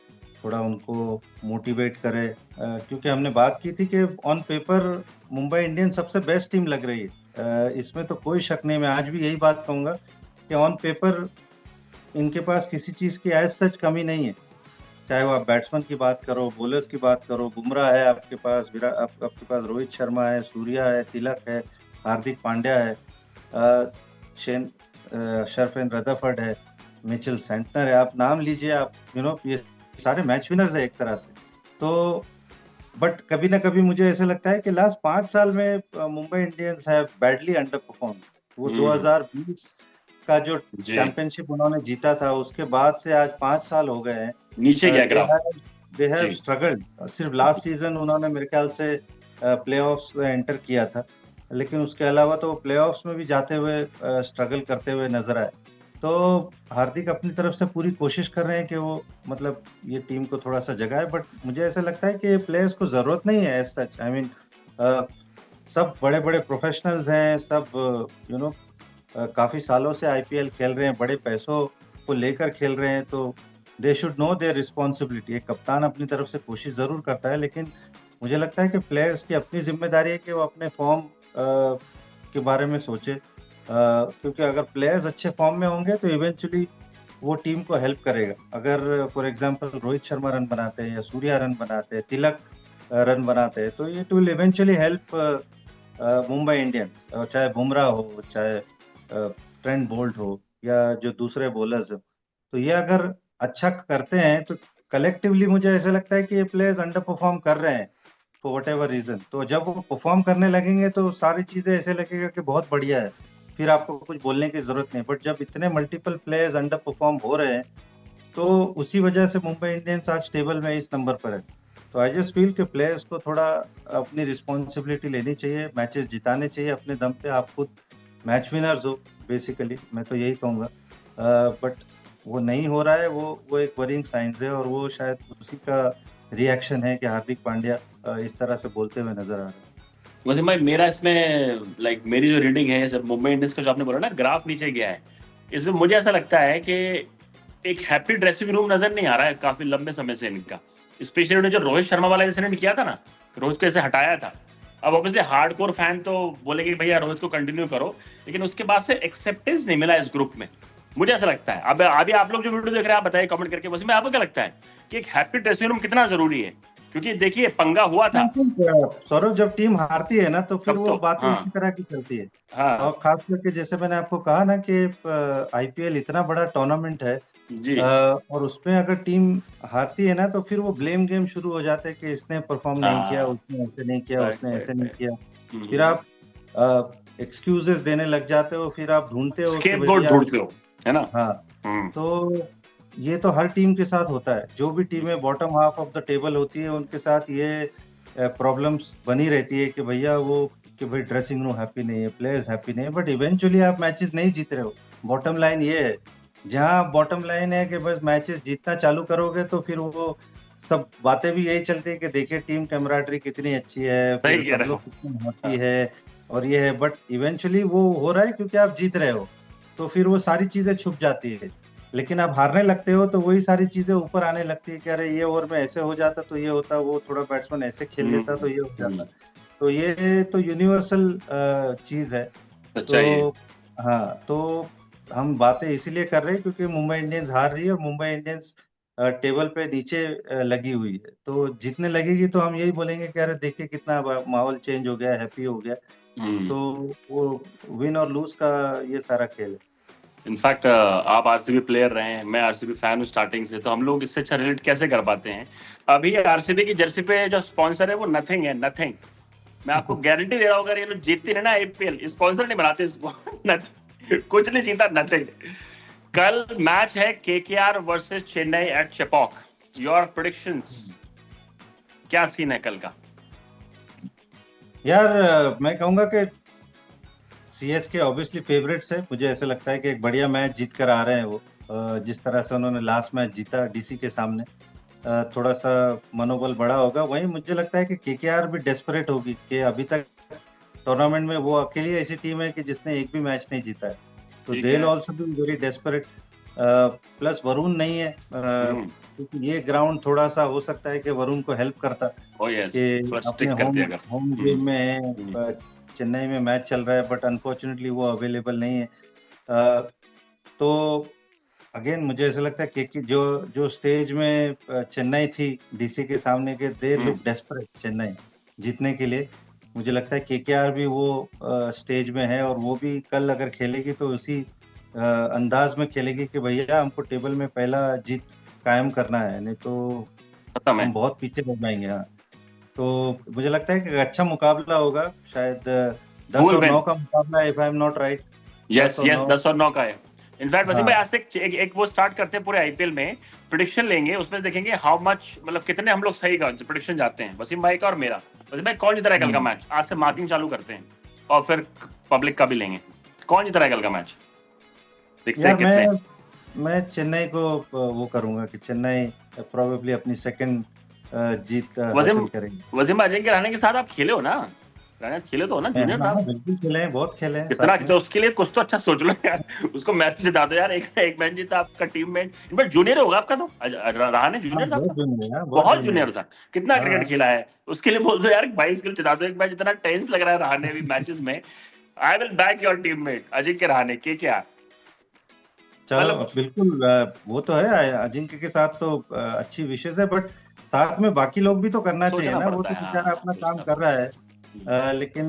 थोड़ा उनको मोटिवेट करे। क्योंकि हमने बात की थी कि ऑन पेपर मुंबई इंडियंस सबसे बेस्ट टीम लग रही है। इसमें तो कोई शक नहीं। मैं आज भी यही बात कहूंगा कि ऑन पेपर इनके पास किसी चीज की एज सच कमी नहीं है। चाहे वो आप बैट्समैन की बात करो, बॉलर्स की बात करो, बुमराह है आपके पास, आपके पास रोहित शर्मा है, सूर्या है, तिलक है, हार्दिक पांड्या है, अ, शेन शर्फेन रदरफर्ड है, मिचेल सेंटनर है। आप नाम लीजिए, आप ये सारे मैच विनर्स है एक तरह से। तो बट कभी ना कभी मुझे ऐसे लगता है कि लास्ट 5 साल में मुंबई इंडियंस है बैडली अंडर परफॉर्म। वो हम्म, 2020 का जो जी, चैंपियनशिप उन्होंने जीता था उसके बाद से आज 5 साल हो गए नीचे हैं। गया ग्राफ। दे हैव जी, स्ट्रगल्ड। सिर्फ लास्ट सीजन उन्होंने मेरे ख्याल से प्लेऑफ्स में एंटर किया था, लेकिन उसके अलावा तो प्लेऑफ्स में भी जाते हुए स्ट्रगल करते हुए नजर आए। तो हार्दिक अपनी तरफ से पूरी कोशिश कर रहे हैं कि वो मतलब ये टीम को थोड़ा सा जगाए। बट मुझे ऐसा लगता है कि प्लेयर्स को जरूरत नहीं है एज सच। आई मीन सब बड़े बड़े प्रोफेशनल्स हैं, सब काफी सालों से आईपीएल खेल रहे हैं, बड़े पैसों को लेकर खेल रहे हैं, तो they should know their responsibility. एक कप्तान अपनी तरफ से कोशिश जरूर करता है, लेकिन मुझे लगता है कि प्लेयर्स की अपनी जिम्मेदारी है कि वो अपने फॉर्म के बारे में सोचे। क्योंकि अगर प्लेयर्स अच्छे फॉर्म में होंगे तो इवेंचुअली वो टीम को हेल्प करेगा। अगर for example Rohit Sharma run बनाते हैं या सूर्या रन बनाते हैं, तिलक रन बनाते हैं, तो it will eventually help Mumbai Indians. चाहे बुमराह हो, चाहे ट्रेंट बोल्ट हो, या जो दूसरे बॉलर्स हो। तो ये अगर अच्छा करते हैं तो कलेक्टिवली मुझे ऐसा लगता है कि ये प्लेयर्स अंडर परफॉर्म कर रहे हैं, फॉर वट एवर रीजन। तो जब वो परफॉर्म करने लगेंगे तो सारी चीजें ऐसे लगेगा कि बहुत बढ़िया है, फिर आपको कुछ बोलने की जरूरत नहीं। बट जब इतने मल्टीपल प्लेयर्स अंडर परफॉर्म हो रहे हैं, तो उसी वजह से मुंबई इंडियंस आज टेबल में इस नंबर पर है। तो आई जस्ट फील कि प्लेयर्स को थोड़ा अपनी रिस्पॉन्सिबिलिटी लेनी चाहिए, मैचेस जिताने चाहिए अपने दम पे। आप खुद मैच विनर्स हो बेसिकली, मैं तो यही कहूँगा। बट वो नहीं हो रहा है, वो एक वरिंग साइंस है, और वो शायद उसी का रिएक्शन है कि हार्दिक पांड्या इस तरह से बोलते हुए नजर आ रहे हैं। वसीम भाई, मेरा इसमें मेरी जो रीडिंग है सर, मुंबई इंडियंस का जो आपने बोला ना ग्राफ नीचे गया है, इसमें मुझे ऐसा लगता है कि एक हैप्पी ड्रेसिंग रूम नजर नहीं आ रहा है काफी लंबे समय से इनका। स्पेशली उन्होंने जो रोहित शर्मा वाला इंसिडेंट किया था ना, रोहित को ऐसे हटाया था। अब ऑब्वियसली हार्डकोर फैन तो बोलेंगे कि भैया रोहित को कंटिन्यू करो, लेकिन उसके बाद से एक्सेप्टेंस नहीं मिला इस ग्रुप में, मुझे ऐसा लगता है। अब अभी आप लोग जो वीडियो देख रहे हैं, आप बताइए कमेंट करके, वैसे में आपको क्या लगता है कि एक हैप्पी ड्रेसिंग रूम कितना जरूरी है? क्योंकि देखिए पंगा हुआ था। सौरभ, जब टीम हारती है ना तो फिर वो बातें हाँ, इसी तरह की चलती है। हाँ और खास करके जैसे मैंने आपको कहा ना कि आईपीएल इतना बड़ा टूर्नामेंट है, जी, और उसमें अगर टीम हारती है ना तो फिर वो ब्लेम गेम शुरू हो जाता है कि इसने परफॉर्म नहीं किया, उसने ऐसे नहीं किया, राइट उसने ऐसे राइट नहीं राइट। किया। फिर आप एक्सक्यूजेस देने लग जाते हो, फिर आप ढूंढते हो कि स्केपगोट भैया। ढूंढते हो, है ना? हाँ, तो ये तो हर टीम के साथ होता है। जो भी टीमें bottom half of the table होती है उनके साथ ये प्रॉब्लम्स बनी रहती है कि भैया वो, कि भाई ड्रेसिंग रूम हैप्पी नहीं है, प्लेयर्स हैप्पी नहीं है, बट इवेंचुअली आप मैचेस नहीं जीत रहे हो। बॉटम लाइन ये है, जहाँ बॉटम लाइन है कि बस मैचेस जीतना चालू करोगे तो फिर वो सब बातें भी यही चलती है कि देखिए टीम कैमराडरी कितनी अच्छी है, फिर सही कह सब रहे हो। लोग कितने हैप्पी है, और ये है। बट इवेंचुअली वो हो रहा है क्योंकि आप जीत रहे हो, तो फिर वो सारी चीजें छुप जाती है। लेकिन आप हारने लगते हो तो वही सारी चीजें ऊपर आने लगती है कि अरे ये ओवर में ऐसे हो जाता तो ये होता, वो थोड़ा बैट्समैन ऐसे खेल लेता तो ये हो जाता। तो ये तो यूनिवर्सल चीज है। सच्चाई है। तो हाँ, तो हम बातें इसीलिए कर रहे हैं क्योंकि मुंबई इंडियंस हार रही है, और मुंबई इंडियंस टेबल पे नीचे लगी हुई है। तो जीतने लगेगी तो हम यही बोलेंगे कि अरे देखिए कितना माहौल चेंज हो गया, हैप्पी हो गया। तो वो विन और लूज का ये सारा खेल है। इनफैक्ट आप आरसीबी प्लेयर रहे हैं, मैं आरसीबी फैन हूँ स्टार्टिंग से, तो हम लोग इससे अच्छा रिलेट कैसे कर पाते हैं? अभी आरसीबी की जर्सी पे जो स्पॉन्सर है वो नथिंग है, नथिंग। मैं आपको गारंटी दे रहा हूँ, अगर ये लोग जीतती है ना आईपीएल, स्पॉन्सर नहीं बनाते इसको। कुछ नहीं जीता, नथिंग। कल मैच है KKR versus Chennai at Chepauk. Your predictions, क्या सीन है कल का? यार मैं कहूंगा कि सीएसके ऑब्वियसली फेवरेट्स है। मुझे ऐसा लगता है कि एक बढ़िया मैच जीत कर आ रहे हैं वो। जिस तरह से उन्होंने लास्ट मैच जीता डीसी के सामने, थोड़ा सा मनोबल बड़ा होगा। वहीं मुझे लगता है कि केकेआर भी डेस्परेट होगी कि अभी तक टूर्नामेंट में वो अकेली ऐसी टीम है कि जिसने एक भी मैच नहीं जीता है। तो ठीक दे है। Will also be very desperate. Plus Varun नहीं है, क्योंकि ये ग्राउंड थोड़ा सा हो सकता है कि वरुण को हेल्प करता ओ यस, कि थोड़ा अपने स्टिक करते अगर। होम गेम में है, चेन्नई में मैच चल रहा है, बट अनफॉर्चुनेटली वो अवेलेबल नहीं है। तो अगेन मुझे ऐसा लगता है कि जो जो स्टेज में चेन्नई थी डीसी के सामने के, दे लुक डेस्परेट चेन्नई जीतने के लिए। मुझे लगता है केकेआर भी वो स्टेज में है, और वो भी कल अगर खेलेगी तो उसी अंदाज में खेलेगी कि भैया हमको टेबल में पहला जीत कायम करना है, नहीं तो खत्म है। हम बहुत पीछे रह जाएंगे। हाँ, तो मुझे लगता है कि अच्छा मुकाबला होगा, शायद 10 और 9 का मुकाबला, if I am not right. Yes yes, 10 और 9 का है। इनफैक्ट वसीम हाँ, भाई, आज से एक वो स्टार्ट करते हैं पूरे आईपीएल में, प्रिडिक्शन लेंगे, उसमें देखेंगे हाउ मच, मतलब कितने हम लोग सही का प्रिडिक्शन जाते हैं, वसीम भाई का और मेरा। वसीम भाई, कौन जीत रहा है कल का मैच? आज से मार्किंग चालू करते हैं, और फिर पब्लिक का भी लेंगे। कौन जीत रहा है कल का मैच? देखते हैं यार कितने। मैं चेन्नई को वो करूंगा कि चेन्नई प्रोबेबली अपनी सेकंड जीत हासिल करेंगे। वसीम अजिंक्य रहाणे के साथ आप खेले हो ना? रहाणे खेले तो हो ना जूनियर हाँ, साहब? बिल्कुल खेले हैं, बहुत खेले हैं कितना साथ में। तो उसके लिए कुछ तो अच्छा सोच लो यार। उसको मैच जिता दो यार, एक मैच जीता आपका टीममेट। इनफैक्ट जूनियर होगा आपका तो, रहाणे जूनियर था, बहुत जूनियर था। कितना क्रिकेट खेला है, उसके लिए बोल दो यार 22 किलो जिता दो एक मैच। इतना टेंस लग रहा है रहाणे अभी मैचेस में। I will back your teammate Ajinkya Rahane के क्या। चलो बिल्कुल, वो तो है, अजिंक्य के साथ तो अच्छी विशेष है, बट साथ में बाकी लोग भी तो करना चाहिए ना। वो तो बेचारा अपना काम कर रहा है, लेकिन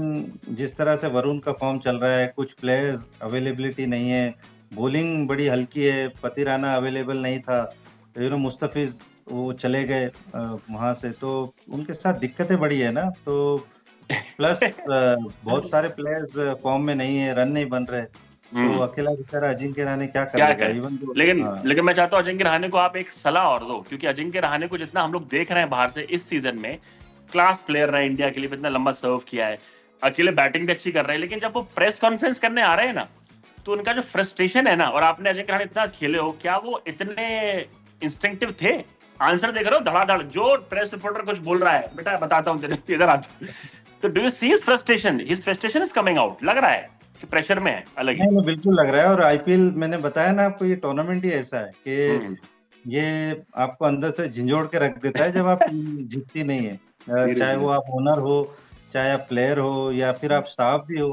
जिस तरह से वरुण का फॉर्म चल रहा है, कुछ प्लेयर्स अवेलेबिलिटी नहीं है, बॉलिंग बड़ी हल्की है, पति राणा अवेलेबल नहीं था, मुस्तफिज वो चले गए वहां से, तो उनके साथ दिक्कतें बड़ी है ना। तो प्लस बहुत सारे प्लेयर्स फॉर्म में नहीं है, रन नहीं बन रहे, तो अकेला बेचारा अजिंक्य रहाणे क्या क्या करेगा, करें। इवन तो लेकिन मैं चाहता हूँ अजिंक्य रहाणे को आप एक सलाह और दो, क्योंकि अजिंक्य रहाणे को जितना हम लोग देख रहे हैं बाहर से इस सीजन में, क्लास प्लेयर रहे, इंडिया के लिए इतना लंबा सर्व किया है, अकेले बैटिंग भी अच्छी कर रहे हैं, लेकिन जब वो प्रेस कॉन्फ्रेंस करने आ रहे हैं ना, तो उनका जो फ्रस्ट्रेशन है ना, और आपने अजिंक्य रहाणे इतना खेले हो, क्या वो इतने इंस्टिंक्टिव थे? आंसर देख रहे हो धड़ाधड़, जो प्रेस रिपोर्टर कुछ बोल रहा है, बेटा बताता हूँ तेरे, इधर आ। तो do you see his frustration is coming out? लग रहा है कि प्रेशर में है अलग ही। नहीं, बिल्कुल लग रहा है। और आईपीएल मैंने बताया ना आपको, ये टूर्नामेंट ही ऐसा है कि ये आपको अंदर से झिंझोड़ के रख देता है जब आप टीम जीतती नहीं है। चाहे वो आप ओनर हो, चाहे आप प्लेयर हो, या फिर आप स्टाफ भी हो,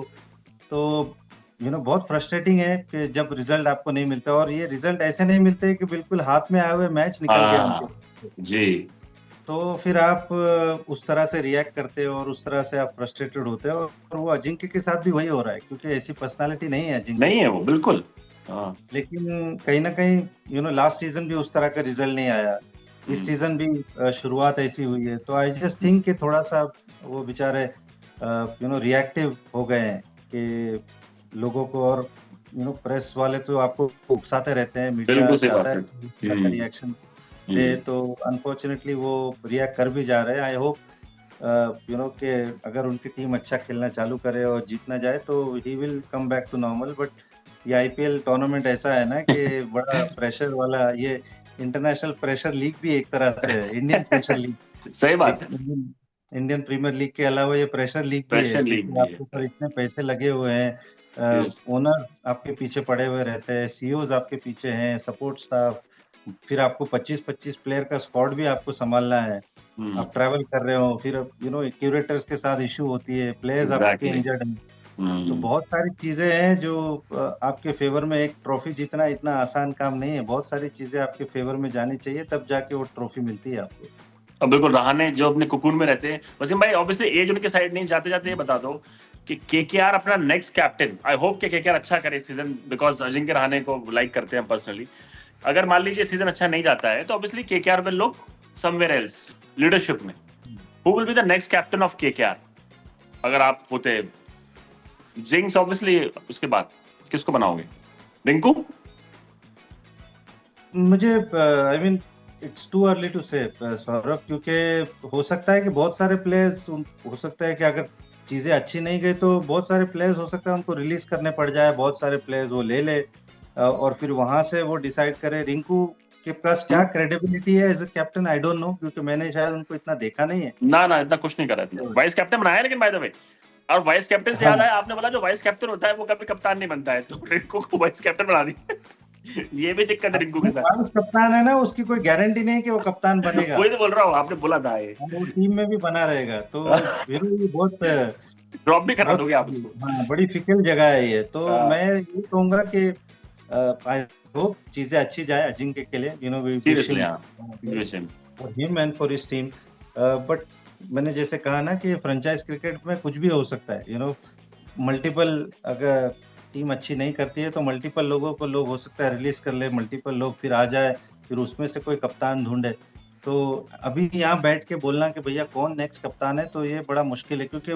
तो बहुत फ्रस्ट्रेटिंग है कि जब रिजल्ट आपको नहीं मिलता। और ये रिजल्ट ऐसे नहीं मिलते कि बिल्कुल हाथ में आए हुए मैच निकल गया उनके जी। तो फिर आप उस तरह से रिएक्ट करते हो और उस तरह से आप फ्रस्ट्रेटेड होते हो। और वो अजिंक्य के साथ भी वही हो रहा है, क्योंकि ऐसी पर्सनालिटी नहीं है अजिंक्य, नहीं है वो बिल्कुल। लेकिन कहीं ना कहीं लास्ट सीजन भी उस तरह का रिजल्ट नहीं आया, इस सीजन भी शुरुआत ऐसी हुई है। तो आई जस्ट थिंक कि थोड़ा सा वो बेचारे रिएक्टिव हो गए हैं कि लोगों को, और प्रेस वाले तो आपको उकसाते रहते हैं, मीडिया चाहता है रिएक्शन दे, तो अनफॉर्चुनेटली वो रिएक्ट कर भी जा रहे हैं। आई होप कि अगर उनकी टीम अच्छा खेलना चालू करे और जीतना जाए तो he will come back to normal. But ये आईपीएल टूर्नामेंट ऐसा है ना कि बड़ा प्रेशर वाला, ये इंटरनेशनल प्रेशर लीग भी एक तरह से है, इंडियन प्रेशर लीग। सही बात है। इंडियन प्रीमियर लीग के अलावा ये प्रेशर लीग भी है, क्योंकि आपके ऊपर इतने पैसे लगे हुए हैं, ओनर आपके पीछे पड़े हुए रहते हैं, सीईओज आपके पीछे हैं, सपोर्ट स्टाफ, फिर आपको 25-25 प्लेयर का स्क्वाड भी आपको संभालना है। आप ट्रैवल कर रहे हो, फिर क्यूरेटर्स के साथ इश्यू होती है, प्लेयर्स आपके इंजर्ड हैं, तो बहुत सारी चीजें हैं जो आपके फेवर में। एक ट्रॉफी जीतना इतना आसान काम नहीं है, बहुत सारी चीजें आपके फेवर में जानी चाहिए, तब जाके वो ट्रॉफी मिलती है आपको। अब बिल्कुल रहाणे जो अपने कुकून में रहते हैं। वसीम भाई ऑब्वियसली एज उनके साइड नहीं, जाते जाते ये बता दो कि केकेआर अपना नेक्स्ट कैप्टन, आई होप कि केकेआर अच्छा करे इस सीजन, बिकॉज अजिंक्य रहाणे को लाइक करते हैं पर्सनली। अगर मान लीजिए सीजन अच्छा नहीं जाता है तो obviously KKR will look somewhere else leadership में। Who will be the next captain of KKR अगर आप होते? जिंक्स ऑब्वियसली, उसके बाद किसको बनाओगे? रिंकू? मुझे I mean it's too early to say Saurabh, क्योंकि हो सकता है कि बहुत सारे प्लेयर्स, हो सकता है कि अगर चीजें अच्छी नहीं गई तो बहुत सारे प्लेयर्स हो सकता है उनको रिलीज करने पड़ जाए, बहुत सारे प्लेयर्स वो ले ले और फिर वहां से वो डिसाइड करे। रिंकू के पास क्या क्रेडिबिलिटी है as a captain, I don't know, क्योंकि मैंने शायद उनको इतना देखा नहीं है। ना इतना कुछ नहीं करा है, वाइस कैप्टन बनाया लेकिन बाय द वे। और वाइस कैप्टन से याद है, आपने बोला जो वाइस कैप्टन होता है वो कभी कप्तान नहीं बनता है, तो रिंकू को वाइस कैप्टन बना दिया। ये भी दिक्कत है रिंकू के साथ। वाइस कप्तान है ना, उसकी कोई गारंटी नहीं कि वो कप्तान बनेगा। वही तो बोल रहा हूँ, आपने बोला था ये वो टीम में भी बना रहेगा, तो फिर ये बहुत ड्रॉप भी करा दोगे आप उसको। हाँ, बड़ी फिकल जगह है ये। तो मैं ये कहूंगा कि आई होप चीजें अच्छी जाए अजिंक्य के लिए, for him and for his team. But मैंने जैसे कहा ना कि फ्रेंचाइज क्रिकेट में कुछ भी हो सकता है, मल्टीपल, अगर टीम अच्छी नहीं करती है तो मल्टीपल लोगों को लोग हो सकता है रिलीज कर ले, मल्टीपल लोग फिर आ जाए, फिर उसमें से कोई कप्तान ढूंढे। तो अभी यहाँ बैठ के बोलना कि भैया कौन नेक्स्ट कप्तान है, तो ये बड़ा मुश्किल है, क्योंकि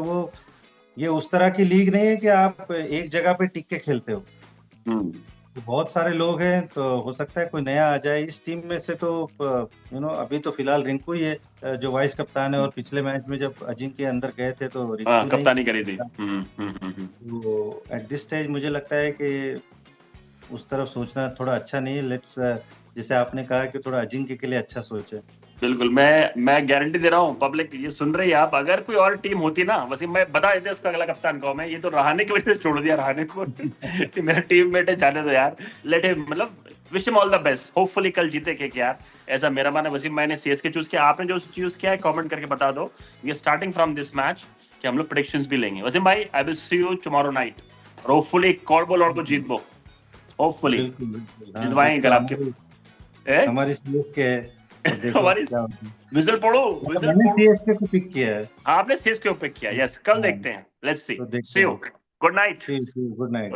ये उस तरह की लीग नहीं है कि आप एक जगह पे टिक के खेलते हो। तो बहुत सारे लोग हैं, तो हो सकता है कोई नया आ जाए इस टीम में से। तो अभी तो फिलहाल रिंकू ही है जो वाइस कप्तान है, और पिछले मैच में जब अजिंक्य अंदर गए थे तो रिंकू कप्तानी करी थी। तो एट दिस स्टेज मुझे लगता है कि उस तरफ सोचना थोड़ा अच्छा नहीं है। लेट्स, जैसे आपने कहा कि थोड़ा अजिंक्य के लिए अच्छा सोचे। बिल्कुल, मैं गारंटी दे रहा हूँ, पब्लिक ये सुन रही है आप, अगर कोई और टीम होती ना, वसीम मैं बता देते उसका अगला कप्तान कौन है। ये तो रहाणे की वजह से छोड़ दिया रहाणे को कि मेरा टीममेट है, जाने दो यार, लेट हिम, मतलब wish him all the best, hopefully कल जीते केकेआर, ऐसा मेरा मानना है। वसीम मैंने सीएसके चूज किया, आपने जो चूज किया है कमेंट करके बता दो। ये स्टार्टिंग फ्रॉम दिस मैच कि हम लोग प्रेडिक्शंस भी लेंगे। वसीम भाई I will see you tomorrow night, और होपफुली कॉर्बल और को जीत दो, होपफुली जितवाएंगे कल आपके। हमारी सीएसके विजल पढ़ो, मैंने सीएसके को पिक किया है। आपने सीएसके को पिक किया, यस, कल देखते हैं, let's see, see you, good night, good night.